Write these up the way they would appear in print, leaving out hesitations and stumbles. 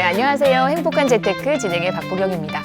안녕하세요. 행복한 재테크 진행의 박보경입니다.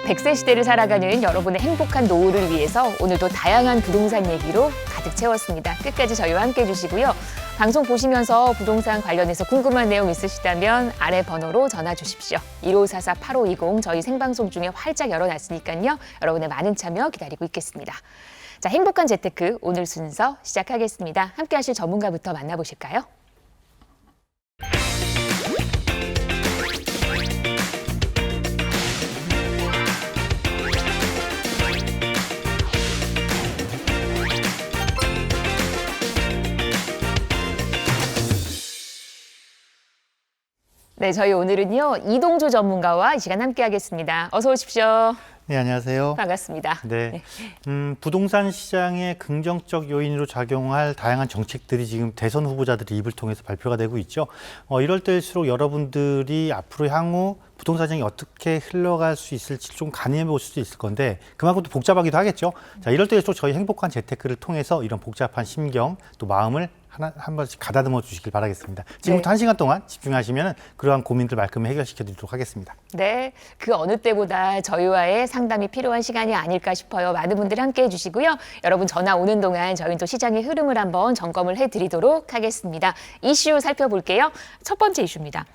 100세 시대를 살아가는 여러분의 행복한 노후를 위해서 오늘도 다양한 부동산 얘기로 가득 채웠습니다. 끝까지 저희와 함께 해주시고요. 방송 보시면서 부동산 관련해서 궁금한 내용 있으시다면 아래 번호로 전화 주십시오. 1544-8520 저희 생방송 중에 활짝 열어놨으니까요. 여러분의 많은 참여 기다리고 있겠습니다. 자, 행복한 재테크 오늘 순서 시작하겠습니다. 함께 하실 전문가부터 만나보실까요? 네, 저희 오늘은요 이동주 전문가와 이 시간 함께 하겠습니다. 어서 오십시오. 네, 안녕하세요. 반갑습니다. 네, 부동산 시장의 긍정적 요인으로 작용할 다양한 정책들이 지금 대선 후보자들의 입을 통해서 발표가 되고 있죠. 이럴 때일수록 여러분들이 앞으로 향후 부동산 시장이 어떻게 흘러갈 수 있을지 좀 가늠해 볼 수도 있을 건데 그만큼 또 복잡하기도 하겠죠. 자, 이럴 때일수록 저희 행복한 재테크를 통해서 이런 복잡한 심경 또 마음을 한 번씩 가다듬어 주시길 바라겠습니다. 지금부터 1시간 동안 집중하시면 그러한 고민들 말끔히 해결시켜 드리도록 하겠습니다. 네, 그 어느 때보다 저희와의 상담이 필요한 시간이 아닐까 싶어요. 많은 분들 함께 해주시고요. 여러분 전화 오는 동안 저희는 또 시장의 흐름을 한번 점검을 해드리도록 하겠습니다. 이슈 살펴볼게요. 첫 번째 이슈입니다.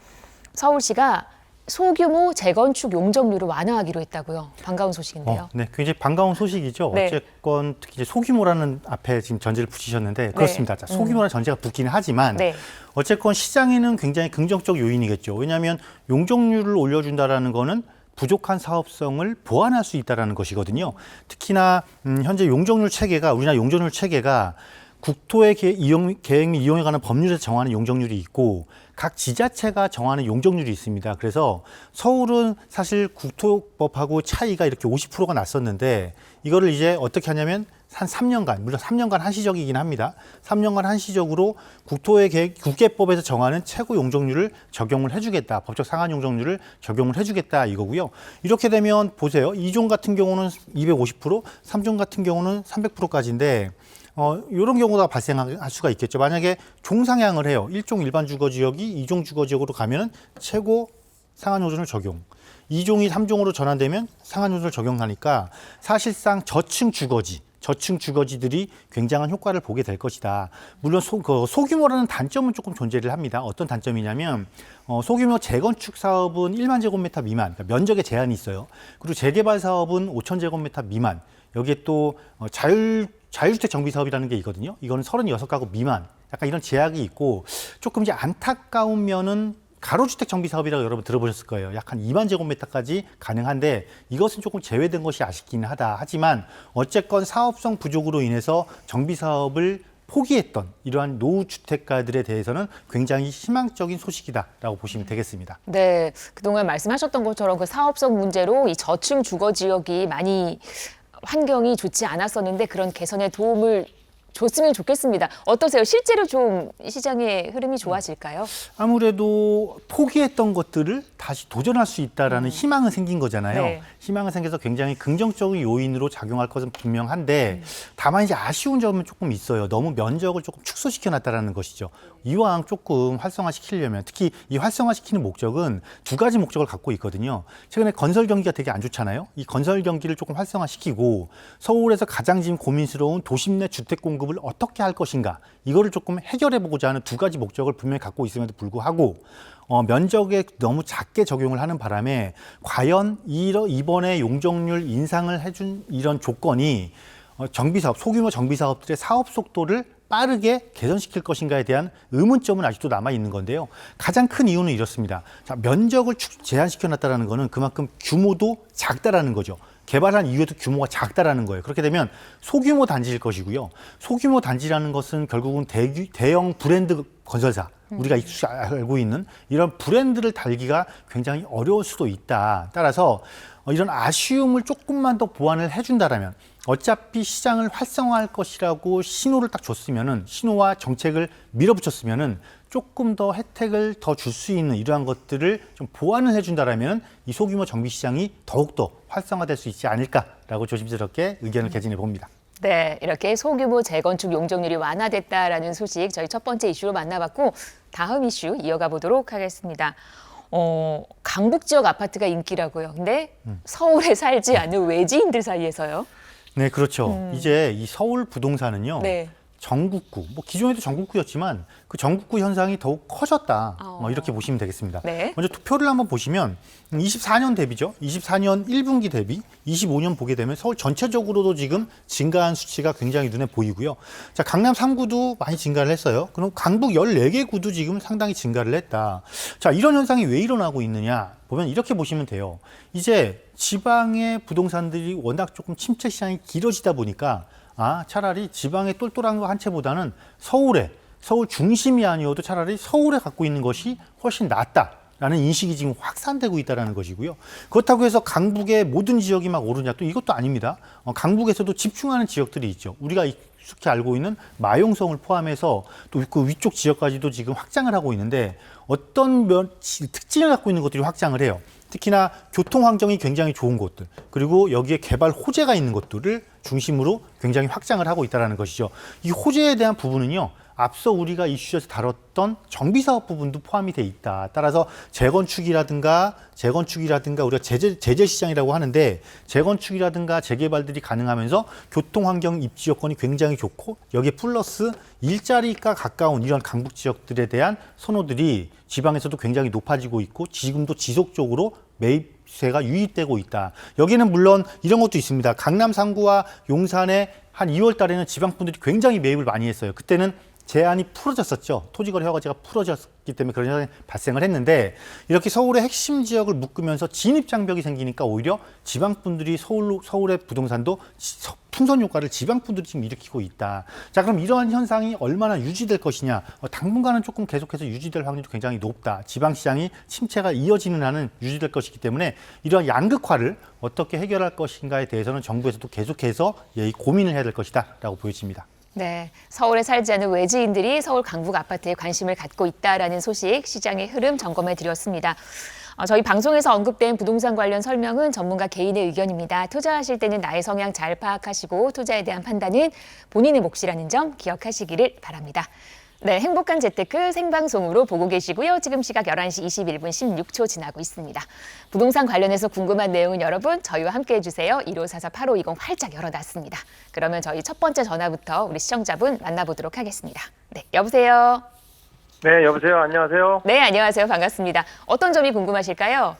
서울시가 소규모 재건축 용적률을 완화하기로 했다고요. 반가운 소식인데요. 네, 굉장히 반가운 소식이죠. 네. 어쨌건 특히 이제 소규모라는 앞에 지금 전제를 붙이셨는데 그렇습니다. 자, 소규모라는 전제가 붙기는 하지만 네. 어쨌건 시장에는 굉장히 긍정적 요인이겠죠. 왜냐하면 용적률을 올려준다라는 거는 부족한 사업성을 보완할 수 있다는 것이거든요. 특히나 현재 용적률 체계가 우리나라 용적률 체계가 국토의 계획 및 이용에 관한 법률에서 정하는 용적률이 있고 각 지자체가 정하는 용적률이 있습니다. 그래서 서울은 사실 국토법하고 차이가 이렇게 50%가 났었는데 이거를 이제 어떻게 하냐면 한 3년간, 물론 3년간 한시적이긴 합니다. 3년간 한시적으로 국계법에서 정하는 최고 용적률을 적용을 해주겠다. 법적 상한 용적률을 적용을 해주겠다 이거고요. 이렇게 되면 보세요. 2종 같은 경우는 250%, 3종 같은 경우는 300%까지인데 이런 경우가 발생할 수가 있겠죠. 만약에 종상향을 해요. 1종 일반 주거지역이 2종 주거지역으로 가면 최고 상한 용적률 적용. 2종이 3종으로 전환되면 상한 용적률 적용하니까 사실상 저층 주거지들이 굉장한 효과를 보게 될 것이다. 물론 소규모라는 단점은 조금 존재를 합니다. 어떤 단점이냐면 소규모 재건축 사업은 1만 제곱미터 미만, 그러니까 면적에 제한이 있어요. 그리고 재개발 사업은 5천 제곱미터 미만. 여기에 또 자율주택 정비 사업이라는 게 있거든요. 이거는 36가구 미만. 약간 이런 제약이 있고 조금 이제 안타까운 면은 가로주택 정비 사업이라고 여러분 들어보셨을 거예요. 약 한 2만 제곱미터까지 가능한데 이것은 조금 제외된 것이 아쉽긴 하다. 하지만 어쨌건 사업성 부족으로 인해서 정비 사업을 포기했던 이러한 노후주택가들에 대해서는 굉장히 희망적인 소식이다라고 보시면 되겠습니다. 네, 그동안 말씀하셨던 것처럼 그 사업성 문제로 이 저층 주거 지역이 많이 환경이 좋지 않았었는데 그런 개선에 도움을 줬으면 좋겠습니다. 어떠세요? 실제로 좀 시장의 흐름이 좋아질까요? 아무래도 포기했던 것들을 다시 도전할 수 있다라는 희망은 생긴 거잖아요. 네. 희망은 생겨서 굉장히 긍정적인 요인으로 작용할 것은 분명한데 다만 이제 아쉬운 점은 조금 있어요. 너무 면적을 조금 축소시켜놨다라는 것이죠. 이왕 조금 활성화시키려면 특히 이 활성화시키는 목적은 두 가지 목적을 갖고 있거든요. 최근에 건설 경기가 되게 안 좋잖아요. 이 건설 경기를 조금 활성화시키고 서울에서 가장 지금 고민스러운 도심 내 주택 공급을 어떻게 할 것인가 이거를 조금 해결해보고자 하는 두 가지 목적을 분명히 갖고 있음에도 불구하고 면적에 너무 작게 적용을 하는 바람에 과연 이번에 용적률 인상을 해준 이런 조건이 정비사업, 소규모 정비사업들의 사업 속도를 빠르게 개선시킬 것인가에 대한 의문점은 아직도 남아 있는 건데요. 가장 큰 이유는 이렇습니다. 자, 면적을 제한시켜 놨다는 거는 그만큼 규모도 작다라는 거죠. 개발한 이후에도 규모가 작다라는 거예요. 그렇게 되면 소규모 단지일 것이고요. 소규모 단지라는 것은 결국은 대형 브랜드 건설사, 우리가 익숙히 알고 있는 이런 브랜드를 달기가 굉장히 어려울 수도 있다. 따라서 이런 아쉬움을 조금만 더 보완을 해준다라면 어차피 시장을 활성화할 것이라고 신호를 딱 줬으면은 신호와 정책을 밀어붙였으면은 조금 더 혜택을 더 줄 수 있는 이러한 것들을 좀 보완을 해준다라면 이 소규모 정비 시장이 더욱더 활성화될 수 있지 않을까라고 조심스럽게 의견을 개진해 봅니다. 네, 이렇게 소규모 재건축 용적률이 완화됐다라는 소식 저희 첫 번째 이슈로 만나봤고 다음 이슈 이어가 보도록 하겠습니다. 강북 지역 아파트가 인기라고요. 근데 서울에 살지 않는 외지인들 사이에서요. 네, 그렇죠. 이제 이 서울 부동산은요. 네. 전국구, 뭐 기존에도 전국구였지만 그 전국구 현상이 더욱 커졌다. 이렇게 보시면 되겠습니다. 네. 먼저 투표를 한번 보시면 24년 대비죠. 24년 1분기 대비 25년 보게 되면 서울 전체적으로도 지금 증가한 수치가 굉장히 눈에 보이고요. 자, 강남 3구도 많이 증가를 했어요. 그럼 강북 14개 구도 지금 상당히 증가를 했다. 자, 이런 현상이 왜 일어나고 있느냐 보면 이렇게 보시면 돼요. 이제 지방의 부동산들이 워낙 조금 침체 시장이 길어지다 보니까 차라리 지방의 똘똘한 거 한 채보다는 서울 중심이 아니어도 차라리 서울에 갖고 있는 것이 훨씬 낫다라는 인식이 지금 확산되고 있다는 것이고요. 그렇다고 해서 강북의 모든 지역이 막 오르냐 또 이것도 아닙니다. 강북에서도 집중하는 지역들이 있죠. 우리가 익숙히 알고 있는 마용성을 포함해서 또 그 위쪽 지역까지도 지금 확장을 하고 있는데 어떤 특징을 갖고 있는 것들이 확장을 해요. 특히나 교통 환경이 굉장히 좋은 곳들 그리고 여기에 개발 호재가 있는 것들을 중심으로 굉장히 확장을 하고 있다는 것이죠. 이 호재에 대한 부분은요. 앞서 우리가 이슈에서 다뤘던 정비사업 부분도 포함이 돼 있다. 따라서 재건축이라든가 우리가 제재 시장이라고 하는데 재건축이라든가 재개발들이 가능하면서 교통환경 입지 여건이 굉장히 좋고 여기에 플러스 일자리가 가까운 이런 강북 지역들에 대한 선호들이 지방에서도 굉장히 높아지고 있고 지금도 지속적으로 매입세가 유입되고 있다. 여기는 물론 이런 것도 있습니다. 강남 3구와 용산에 한 2월 달에는 지방분들이 굉장히 매입을 많이 했어요. 그때는 제한이 풀어졌었죠. 토지거래 허가제가 풀어졌기 때문에 그런 현상이 발생을 했는데 이렇게 서울의 핵심 지역을 묶으면서 진입장벽이 생기니까 오히려 지방분들이 서울의 부동산도 풍선 효과를 지방분들이 지금 일으키고 있다. 자, 그럼 이러한 현상이 얼마나 유지될 것이냐. 당분간은 조금 계속해서 유지될 확률이 굉장히 높다. 지방시장이 침체가 이어지는 한은 유지될 것이기 때문에 이러한 양극화를 어떻게 해결할 것인가에 대해서는 정부에서도 계속해서 고민을 해야 될 것이다 라고 보여집니다. 네, 서울에 살지 않는 외지인들이 서울 강북 아파트에 관심을 갖고 있다라는 소식, 시장의 흐름 점검해 드렸습니다. 저희 방송에서 언급된 부동산 관련 설명은 전문가 개인의 의견입니다. 투자하실 때는 나의 성향 잘 파악하시고 투자에 대한 판단은 본인의 몫이라는 점 기억하시기를 바랍니다. 네, 행복한 재테크 생방송으로 보고 계시고요. 지금 시각 11시 21분 16초 지나고 있습니다. 부동산 관련해서 궁금한 내용은 여러분 저희와 함께 해주세요. 1544-8520 활짝 열어놨습니다. 그러면 저희 첫 번째 전화부터 우리 시청자분 만나보도록 하겠습니다. 네, 여보세요. 네, 여보세요. 안녕하세요. 네, 안녕하세요. 반갑습니다. 어떤 점이 궁금하실까요?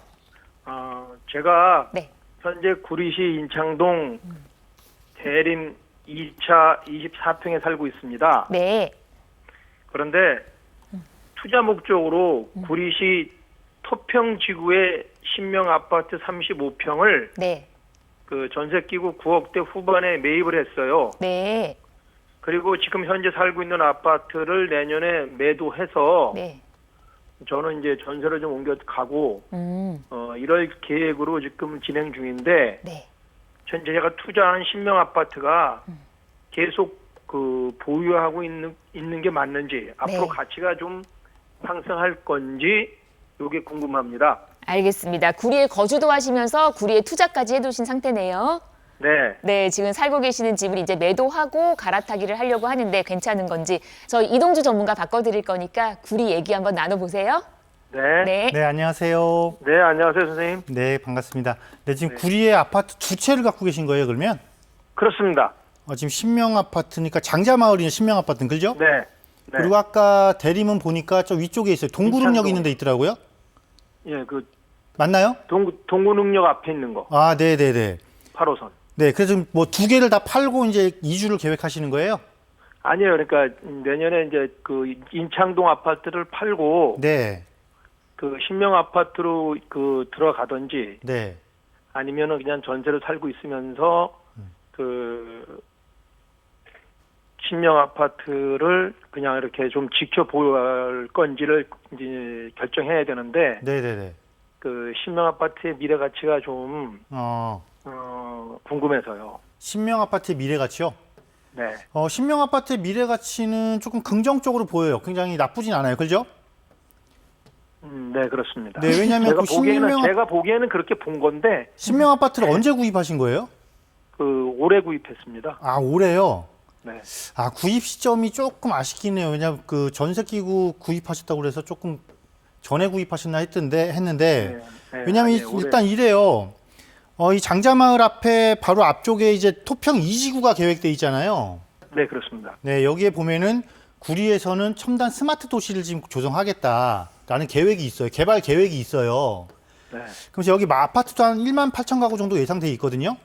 제가 네. 현재 구리시 인창동 대림 2차 24평에 살고 있습니다. 네. 그런데 투자 목적으로 구리시 토평지구의 신명 아파트 35평을 네. 그 전세기구 9억대 후반에 매입을 했어요. 네. 그리고 지금 현재 살고 있는 아파트를 내년에 매도해서 네. 저는 이제 전세를 좀 옮겨 가고 이럴 계획으로 지금 진행 중인데 네. 현재 제가 투자한 신명 아파트가 계속 그 보유하고 있는 게 맞는지 앞으로 네. 가치가 좀 상승할 건지 이게 궁금합니다. 알겠습니다. 구리에 거주도 하시면서 구리에 투자까지 해두신 상태네요. 네. 네, 지금 살고 계시는 집을 이제 매도하고 갈아타기를 하려고 하는데 괜찮은 건지 저희 이동주 전문가 바꿔드릴 거니까 구리 얘기 한번 나눠보세요. 네. 네. 네, 안녕하세요. 네, 안녕하세요, 선생님. 네, 반갑습니다. 네, 지금 구리에 아파트 두 채를 갖고 계신 거예요, 그러면? 그렇습니다. 지금 신명 아파트니까 장자마을이는 신명 아파트는 그죠? 네. 네. 그리고 아까 대림은 보니까 저 위쪽에 있어요. 동구릉역 인창동. 있는 데 있더라고요. 예, 그 맞나요? 동구능력 앞에 있는 거. 아, 네, 네, 네. 8호선. 네, 그래서 뭐 두 개를 다 팔고 이제 이주를 계획하시는 거예요? 아니에요. 그러니까 내년에 이제 그 인창동 아파트를 팔고 네. 그 신명 아파트로 그 들어가든지 네. 아니면은 그냥 전세를 살고 있으면서 그 신명 아파트를 그냥 이렇게 좀 지켜볼 건지를 이제 결정해야 되는데 네, 네, 네. 그 신명 아파트의 미래 가치가 좀 궁금해서요. 신명 아파트의 미래 가치요? 네. 신명 아파트의 미래 가치는 조금 긍정적으로 보여요. 굉장히 나쁘진 않아요. 그죠? 네, 그렇습니다. 네, 왜냐면 그 제가 보기에는 그렇게 본 건데 신명 아파트를 언제 구입하신 거예요? 그 올해 구입했습니다. 아, 올해요? 네. 구입 시점이 조금 아쉽긴 해요. 왜냐면 그 전세기구 구입하셨다고 그래서 조금 전에 구입하셨나 했는데 네, 왜냐하면 아니에요. 올해. 일단 이래요. 이 장자마을 앞에 바로 앞쪽에 이제 토평 2지구가 계획돼 있잖아요. 네, 그렇습니다. 네, 여기에 보면은 구리에서는 첨단 스마트 도시를 지금 조성하겠다라는 계획이 있어요. 개발 계획이 있어요. 네, 그래서 여기 아파트도 한 1만 8천 가구 정도 예상돼 있거든요.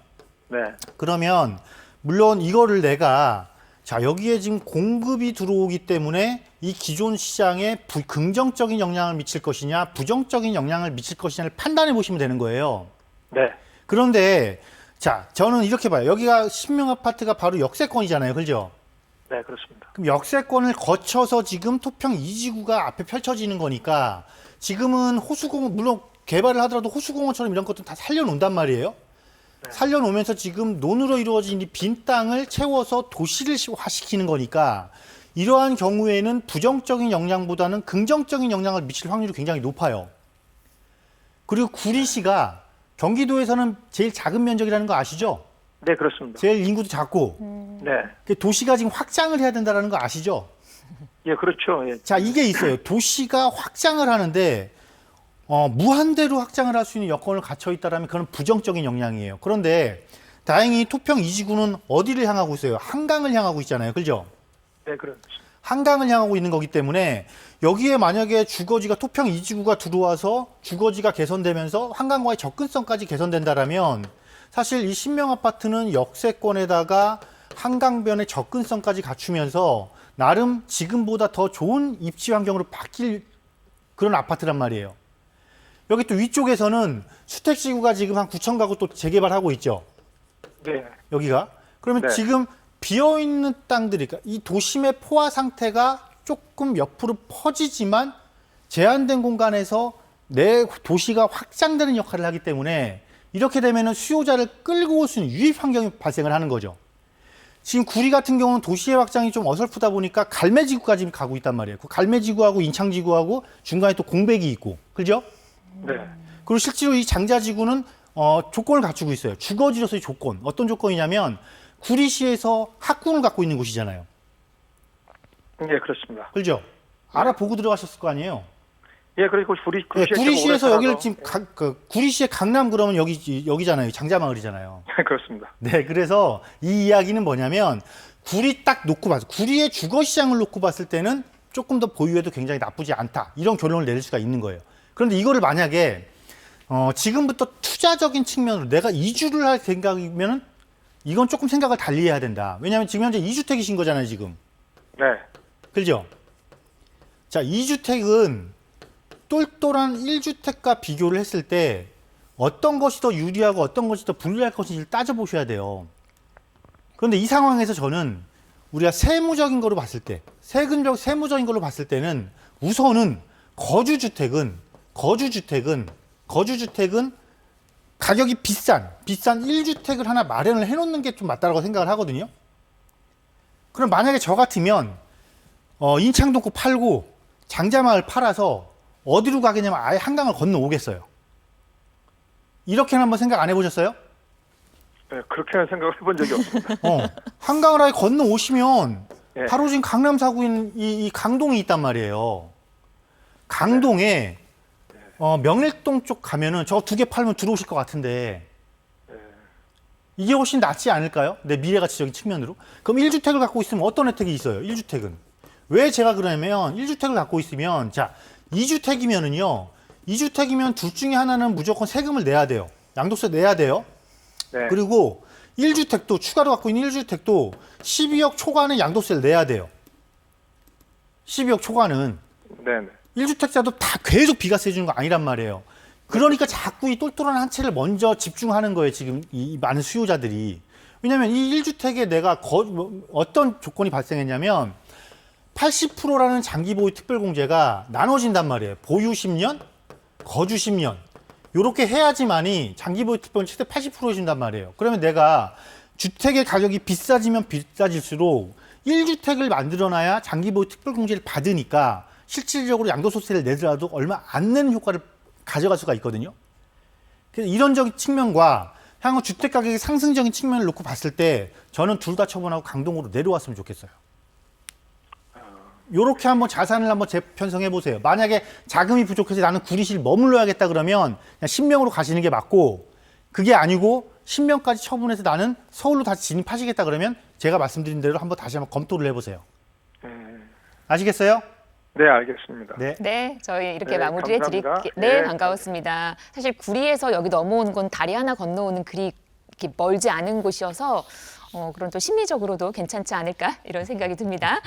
네, 그러면 물론 이거를 내가 자 여기에 지금 공급이 들어오기 때문에 이 기존 시장에 긍정적인 영향을 미칠 것이냐 부정적인 영향을 미칠 것이냐를 판단해 보시면 되는 거예요. 네, 그런데 자 저는 이렇게 봐요. 여기가 신명 아파트가 바로 역세권이잖아요. 그죠? 네, 그렇습니다. 그럼 역세권을 거쳐서 지금 토평 2지구가 앞에 펼쳐지는 거니까 지금은 호수공원 물론 개발을 하더라도 호수공원처럼 이런 것도 다 살려놓는단 말이에요. 살려놓으면서 지금 논으로 이루어진 이 빈 땅을 채워서 도시를화시키는 거니까 이러한 경우에는 부정적인 영향보다는 긍정적인 영향을 미칠 확률이 굉장히 높아요. 그리고 구리시가 경기도에서는 제일 작은 면적이라는 거 아시죠? 네, 그렇습니다. 제일 인구도 작고 네, 도시가 지금 확장을 해야 된다는 거 아시죠? 예, 그렇죠. 예, 자, 이게 있어요. 도시가 확장을 하는데 무한대로 확장을 할 수 있는 여건을 갖춰 있다라면 그건 부정적인 영향이에요. 그런데 다행히 토평 2지구는 어디를 향하고 있어요? 한강을 향하고 있잖아요. 그죠? 네, 그렇습니다. 한강을 향하고 있는 거기 때문에 여기에 만약에 주거지가 토평 2지구가 들어와서 주거지가 개선되면서 한강과의 접근성까지 개선된다라면 사실 이 신명 아파트는 역세권에다가 한강변의 접근성까지 갖추면서 나름 지금보다 더 좋은 입지 환경으로 바뀔 그런 아파트란 말이에요. 여기 또 위쪽에서는 주택지구가 지금 한 9천 가구 또 재개발하고 있죠. 네, 여기가. 그러면 네. 지금 비어있는 땅들이, 그러니까 이 도심의 포화 상태가 조금 옆으로 퍼지지만 제한된 공간에서 내 도시가 확장되는 역할을 하기 때문에 이렇게 되면 수요자를 끌고 올 수 있는 유입 환경이 발생을 하는 거죠. 지금 구리 같은 경우는 도시의 확장이 좀 어설프다 보니까 갈매지구까지 가고 있단 말이에요. 그 갈매지구하고 인창지구하고 중간에 또 공백이 있고, 그죠? 네, 그리고 실제로 이 장자지구는 조건을 갖추고 있어요. 주거지로서의 조건. 어떤 조건이냐면 구리시에서 학군을 갖고 있는 곳이잖아요. 예, 그렇습니다. 그죠? 알아보고 들어가셨을 거 아니에요? 예, 그리고 구리시에서 여기를 지금 예, 구리시의 강남 그러면 여기잖아요. 장자마을이잖아요. 그렇습니다. 네, 그래서 이 이야기는 뭐냐면 구리 딱 놓고 봤을 구리의 주거 시장을 놓고 봤을 때는 조금 더 보유해도 굉장히 나쁘지 않다. 이런 결론을 내릴 수가 있는 거예요. 그런데 이거를 만약에 지금부터 투자적인 측면으로 내가 이주를 할 생각이면은 이건 조금 생각을 달리 해야 된다. 왜냐하면 지금 현재 2주택이신 거잖아요, 지금. 네, 그죠? 자, 2주택은 똘똘한 1주택과 비교를 했을 때 어떤 것이 더 유리하고 어떤 것이 더 불리할 것인지를 따져보셔야 돼요. 그런데 이 상황에서 저는 우리가 세무적인 거로 봤을 때, 세무적인 걸로 봤을 때는 우선은 거주주택은 가격이 비싼 1주택을 하나 마련을 해놓는 게 좀 맞다라고 생각을 하거든요. 그럼 만약에 저 같으면 인창동 거 팔고 장자마을 팔아서 어디로 가겠냐면 아예 한강을 건너오겠어요. 이렇게는 한번 생각 안 해보셨어요? 네, 그렇게는 생각을 해본 적이 없습니다. 한강을 아예 건너오시면 예. 바로 지금 강남 사고 있는 이 강동이 있단 말이에요. 강동에 명일동 쪽 가면은 저 2개 팔면 들어오실 것 같은데 이게 훨씬 낫지 않을까요? 내 미래 가치적인 측면으로. 그럼 1주택을 갖고 있으면 어떤 혜택이 있어요? 1주택은. 왜 제가 그러냐면 1주택을 갖고 있으면 자 2주택이면 둘 중에 하나는 무조건 세금을 내야 돼요. 양도세 내야 돼요. 네, 그리고 1주택도 추가로 갖고 있는 1주택도 12억 초과는 양도세를 내야 돼요. 12억 초과는. 네, 네. 1주택자도 다 계속 비과세 주는 거 아니란 말이에요. 그러니까 자꾸 이 똘똘한 한 채를 먼저 집중하는 거예요. 지금 이 많은 수요자들이. 왜냐하면 이 1주택에 내가 어떤 조건이 발생했냐면 80%라는 장기보유 특별공제가 나눠진단 말이에요. 보유 10년, 거주 10년. 이렇게 해야지만이 장기보유 특별공제 최대 80% 준단 말이에요. 그러면 내가 주택의 가격이 비싸지면 비싸질수록 1주택을 만들어놔야 장기보유 특별공제를 받으니까 실질적으로 양도소득세를 내더라도 얼마 안 내는 효과를 가져갈 수가 있거든요. 그래서 이런적인 측면과 향후 주택 가격의 상승적인 측면을 놓고 봤을 때 저는 둘 다 처분하고 강동으로 내려왔으면 좋겠어요. 요렇게 한번 자산을 한번 재편성해 보세요. 만약에 자금이 부족해서 나는 구리시를 머물러야겠다 그러면 그냥 신명으로 가시는 게 맞고, 그게 아니고 신명까지 처분해서 나는 서울로 다시 진입하시겠다 그러면 제가 말씀드린 대로 한번 다시 한번 검토를 해보세요. 아시겠어요? 네, 알겠습니다. 네. 네, 저희 이렇게 네, 마무리해 감사합니다. 드릴게요. 네, 네, 반가웠습니다. 사실 구리에서 여기 넘어오는 건 다리 하나 건너오는 그리 이렇게 멀지 않은 곳이어서 그런 또 심리적으로도 괜찮지 않을까 이런 생각이 듭니다.